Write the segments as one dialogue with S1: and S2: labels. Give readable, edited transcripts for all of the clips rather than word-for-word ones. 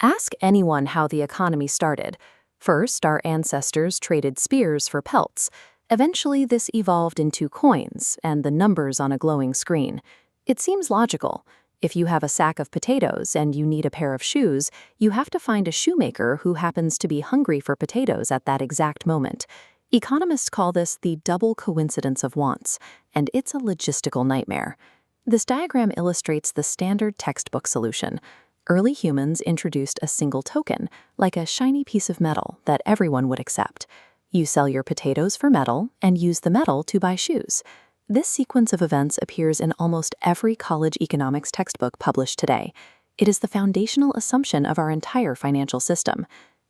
S1: Ask anyone how the economy started. First, our ancestors traded spears for pelts. Eventually, this evolved into coins and the numbers on a glowing screen. It seems logical. If you have a sack of potatoes and you need a pair of shoes, you have to find a shoemaker who happens to be hungry for potatoes at that exact moment. Economists call this the double coincidence of wants, and it's a logistical nightmare. This diagram illustrates the standard textbook solution. Early humans introduced a single token, like a shiny piece of metal that everyone would accept. You sell your potatoes for metal and use the metal to buy shoes. This sequence of events appears in almost every college economics textbook published today. It is the foundational assumption of our entire financial system.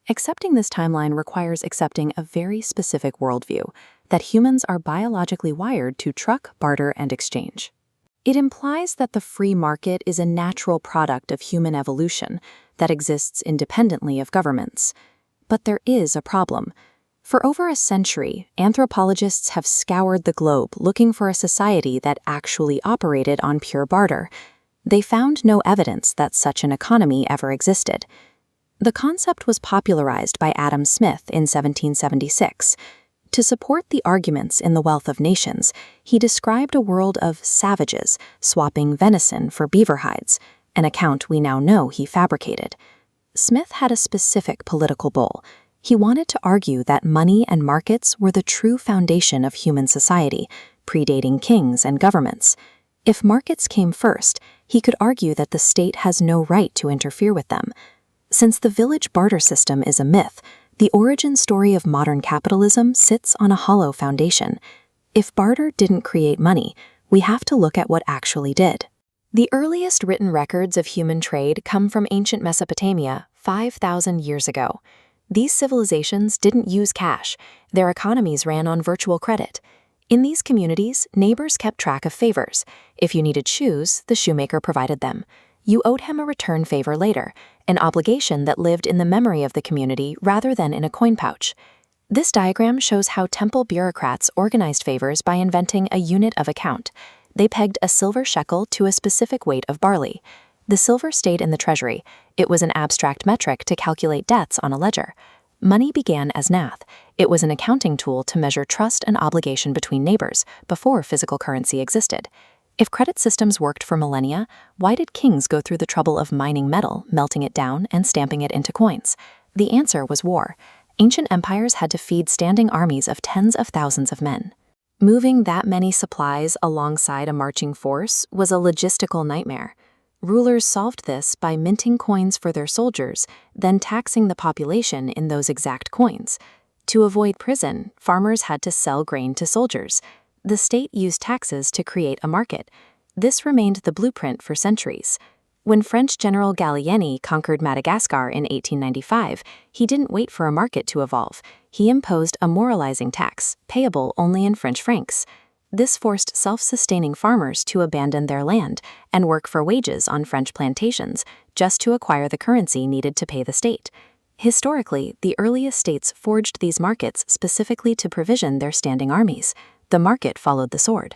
S1: Accepting this timeline requires accepting a very specific worldview, that humans are biologically wired to truck, barter, and exchange. It implies that the free market is a natural product of human evolution that exists independently of governments. But there is a problem. For over a century, anthropologists have scoured the globe looking for a society that actually operated on pure barter. They found no evidence that such an economy ever existed. The concept was popularized by Adam Smith in 1776. To support the arguments in The Wealth of Nations, he described a world of savages swapping venison for beaver hides, an account we now know he fabricated. Smith had a specific political goal. He wanted to argue that money and markets were the true foundation of human society, predating kings and governments. If markets came first, he could argue that the state has no right to interfere with them. Since the village barter system is a myth, the origin story of modern capitalism sits on a hollow foundation. If barter didn't create money, we have to look at what actually did. The earliest written records of human trade come from ancient Mesopotamia 5,000 years ago. These civilizations didn't use cash. Their economies ran on virtual credit. In these communities, neighbors kept track of favors. If you needed shoes, the shoemaker provided them. You owed him a return favor later, an obligation that lived in the memory of the community rather than in a coin pouch. This diagram shows how temple bureaucrats organized favors by inventing a unit of account. They pegged a silver shekel to a specific weight of barley. The silver stayed in the treasury. It was an abstract metric to calculate debts on a ledger. Money began as nath. It was an accounting tool to measure trust and obligation between neighbors before physical currency existed. If credit systems worked for millennia, why did kings go through the trouble of mining metal, melting it down, and stamping it into coins? The answer was war. Ancient empires had to feed standing armies of tens of thousands of men. Moving that many supplies alongside a marching force was a logistical nightmare. Rulers solved this by minting coins for their soldiers, then taxing the population in those exact coins. To avoid prison, farmers had to sell grain to soldiers. The state used taxes to create a market. This remained the blueprint for centuries. When French General Gallieni conquered Madagascar in 1895, he didn't wait for a market to evolve. He imposed a moralizing tax, payable only in French francs. This forced self-sustaining farmers to abandon their land and work for wages on French plantations just to acquire the currency needed to pay the state. Historically, the earliest states forged these markets specifically to provision their standing armies. The market followed the sword.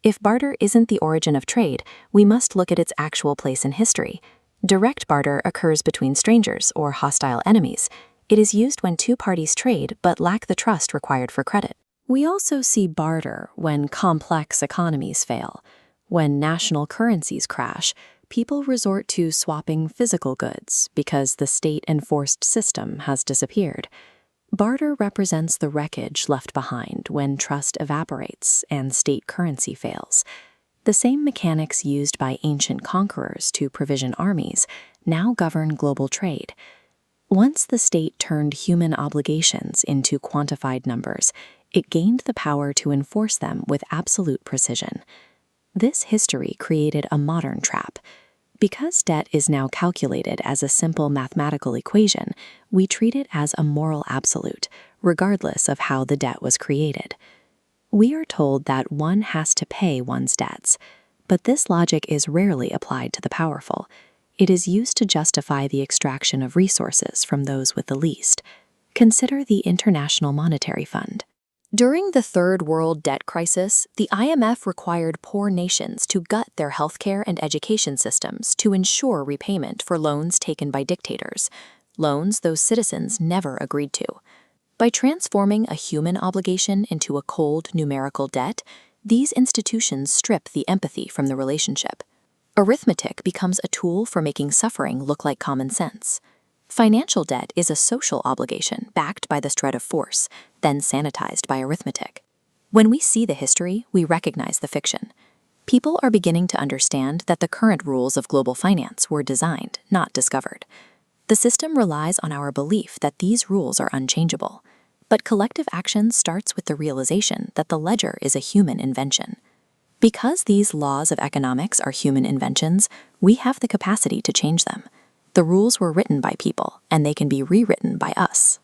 S1: If barter isn't the origin of trade, we must look at its actual place in history. Direct barter occurs between strangers or hostile enemies. It is used when two parties trade but lack the trust required for credit. We also see barter when complex economies fail. When national currencies crash, people resort to swapping physical goods because the state-enforced system has disappeared. Barter represents the wreckage left behind when trust evaporates and state currency fails. The same mechanics used by ancient conquerors to provision armies now govern global trade. Once the state turned human obligations into quantified numbers, it gained the power to enforce them with absolute precision. This history created a modern trap. Because debt is now calculated as a simple mathematical equation, we treat it as a moral absolute, regardless of how the debt was created. We are told that one has to pay one's debts, but this logic is rarely applied to the powerful. It is used to justify the extraction of resources from those with the least. Consider the International Monetary Fund. During the Third World Debt Crisis, the IMF required poor nations to gut their healthcare and education systems to ensure repayment for loans taken by dictators, loans those citizens never agreed to. By transforming a human obligation into a cold numerical debt, these institutions strip the empathy from the relationship. Arithmetic becomes a tool for making suffering look like common sense. Financial debt is a social obligation backed by the threat of force, then sanitized by arithmetic. When we see the history, we recognize the fiction. People are beginning to understand that the current rules of global finance were designed, not discovered. The system relies on our belief that these rules are unchangeable. But collective action starts with the realization that the ledger is a human invention. Because these laws of economics are human inventions, we have the capacity to change them. The rules were written by people, and they can be rewritten by us.